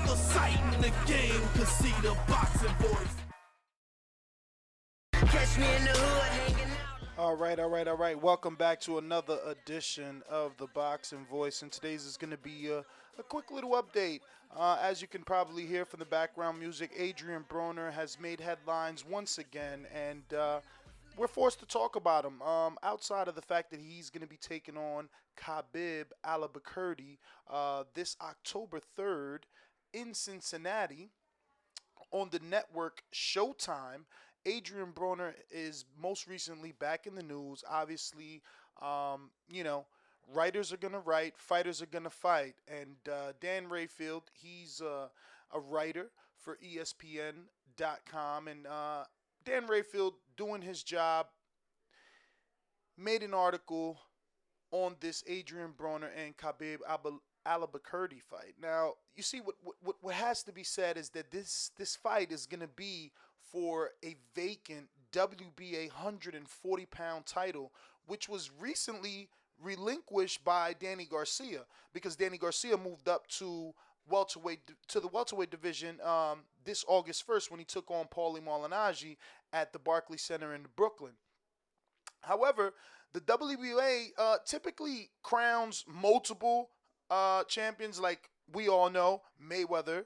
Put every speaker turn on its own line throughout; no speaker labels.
The sight in the game, could see the boxing voice.
Catch me in the hood hanging out.
All right. Welcome back to another edition of the Boxing Voice, and today's is going to be a quick little update. As you can probably hear from the background music, Adrien Broner has made headlines once again, and we're forced to talk about him. Outside of the fact that he's going to be taking on Khabib Allakhverdiev this October 3rd in Cincinnati on the network Showtime. Adrien Broner is most recently back in the news. Obviously, writers are going to write, fighters are going to fight. And Dan Rayfield, he's a writer for ESPN.com. And Dan Rayfield, doing his job, made an article on this Adrien Broner and Khabib Allakhverdiev fight. Now, you see, what has to be said is that this fight is going to be for a vacant WBA 140-pound title, which was recently relinquished by Danny Garcia, because Danny Garcia moved up to the welterweight division this August 1st when he took on Paulie Malignaggi at the Barclays Center in Brooklyn. However, the WBA typically crowns multiple champions. Like we all know, Mayweather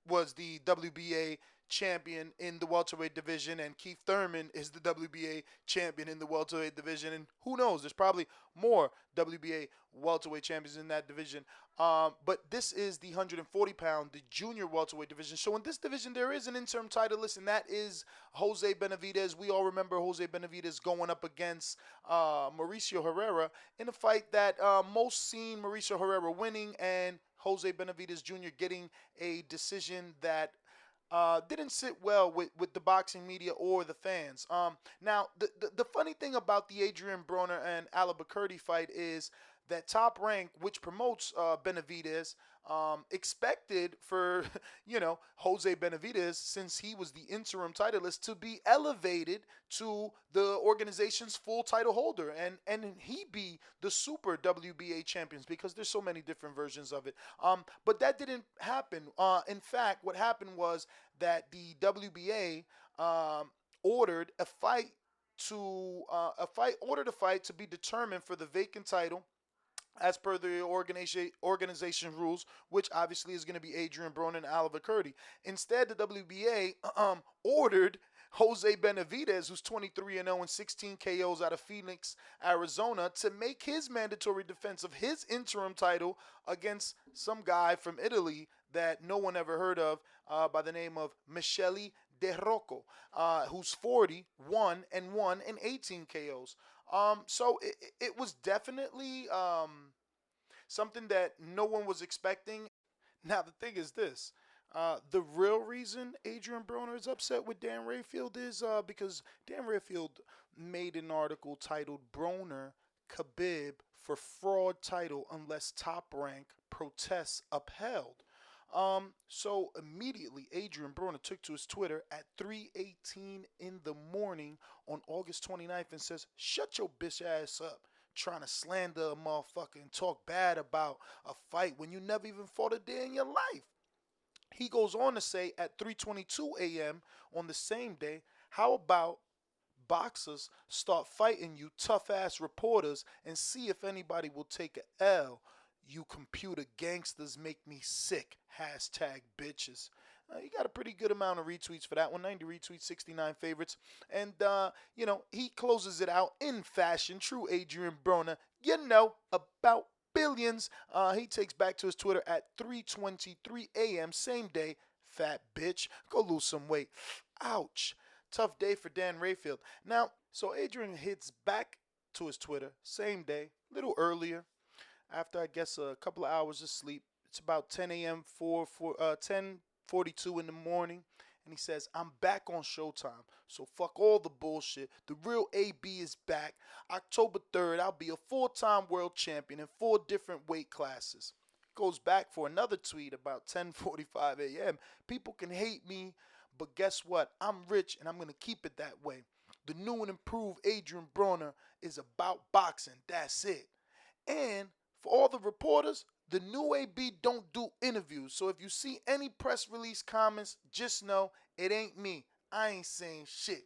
was the WBA champion in the welterweight division, and Keith Thurman is the WBA champion in the welterweight division, and who knows, there's probably more WBA welterweight champions in that division. But this is the 140-pound, the junior welterweight division. So in this division, there is an interim titleist, and that is Jose Benavidez. We all remember Jose Benavidez going up against Mauricio Herrera in a fight that most seen Mauricio Herrera winning, and Jose Benavidez Jr. getting a decision that didn't sit well with the boxing media or the fans. Now, the funny thing about the Adrien Broner and Allakhverdiev fight is that Top Rank, which promotes Benavidez, expected for Jose Benavidez, since he was the interim titleist, to be elevated to the organization's full title holder, and he be the super WBA champions, because there's so many different versions of it. But that didn't happen. In fact, what happened was that the WBA ordered a fight to be determined for the vacant title, as per the organization rules, which obviously is going to be Adrien Broner and Allakhverdiev. Instead, the WBA ordered Jose Benavidez, who's 23-0 and 16 KOs out of Phoenix, Arizona, to make his mandatory defense of his interim title against some guy from Italy that no one ever heard of, by the name of Michele De Rocco, who's 41-1 and 18 KOs. So it was definitely something that no one was expecting. Now, the thing is this. The real reason Adrien Broner is upset with Dan Rayfield is because Dan Rayfield made an article titled "Broner Khabib for Fraud Title Unless Top Rank Protests Upheld." So immediately Adrien Broner took to his Twitter at 3:18 in the morning on August 29th and says, "Shut your bitch ass up, trying to slander a motherfucker and talk bad about a fight when you never even fought a day in your life." He goes on to say at 3:22 a.m. on the same day, "How about boxers start fighting you tough ass reporters and see if anybody will take a L. You computer gangsters make me sick. Hashtag bitches." He got a pretty good amount of retweets for that one. 90 retweets, 69 favorites. And, he closes it out in fashion. True Adrien Broner, about billions. He takes back to his Twitter at 3:23 a.m. same day. "Fat bitch, go lose some weight." Ouch. Tough day for Dan Rayfield. Now, so Adrien hits back to his Twitter same day, a little earlier, after I guess a couple of hours of sleep. It's about 10 a.m. 10:42 in the morning, and he says, "I'm back on Showtime, so fuck all the bullshit. The real AB is back. October 3rd, I'll be a full-time world champion in 4 different weight classes." Goes back for another tweet about 10:45 a.m. "People can hate me, but guess what? I'm rich, and I'm going to keep it that way. The new and improved Adrien Broner is about boxing. That's it." And For all the reporters, the new AB don't do interviews. So if you see any press release comments, just know it ain't me. I ain't saying shit.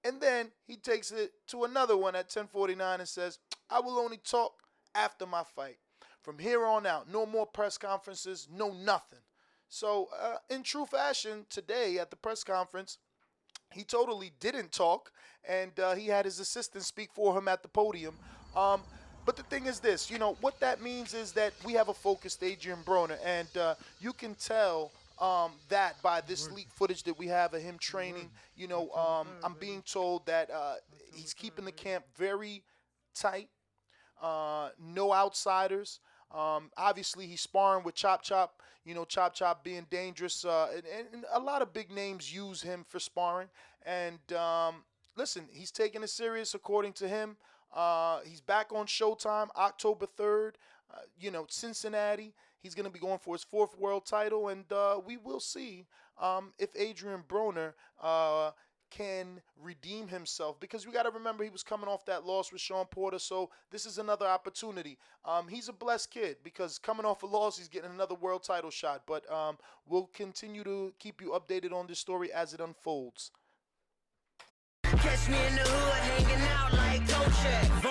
And then he takes it to another one at 10:49 and says, I will only talk after my fight. From here on out, no more press conferences, no nothing. So in true fashion, today at the press conference, he totally didn't talk, and he had his assistant speak for him at the podium. But the thing is this, what that means is that we have a focused Adrien Broner, and you can tell that by this leaked footage that we have of him training. I'm being told that he's keeping the camp very tight, no outsiders. Obviously, he's sparring with Chop Chop, Chop Chop being dangerous, and a lot of big names use him for sparring. And listen, he's taking it serious according to him. He's back on Showtime October 3rd, Cincinnati. He's going to be going for his 4th world title, and we will see if Adrien Broner can redeem himself, because we got to remember he was coming off that loss with Sean Porter, so this is another opportunity. He's a blessed kid, because coming off a loss, he's getting another world title shot, but we'll continue to keep you updated on this story as it unfolds.
Catch me in the hood hanging out like Coach.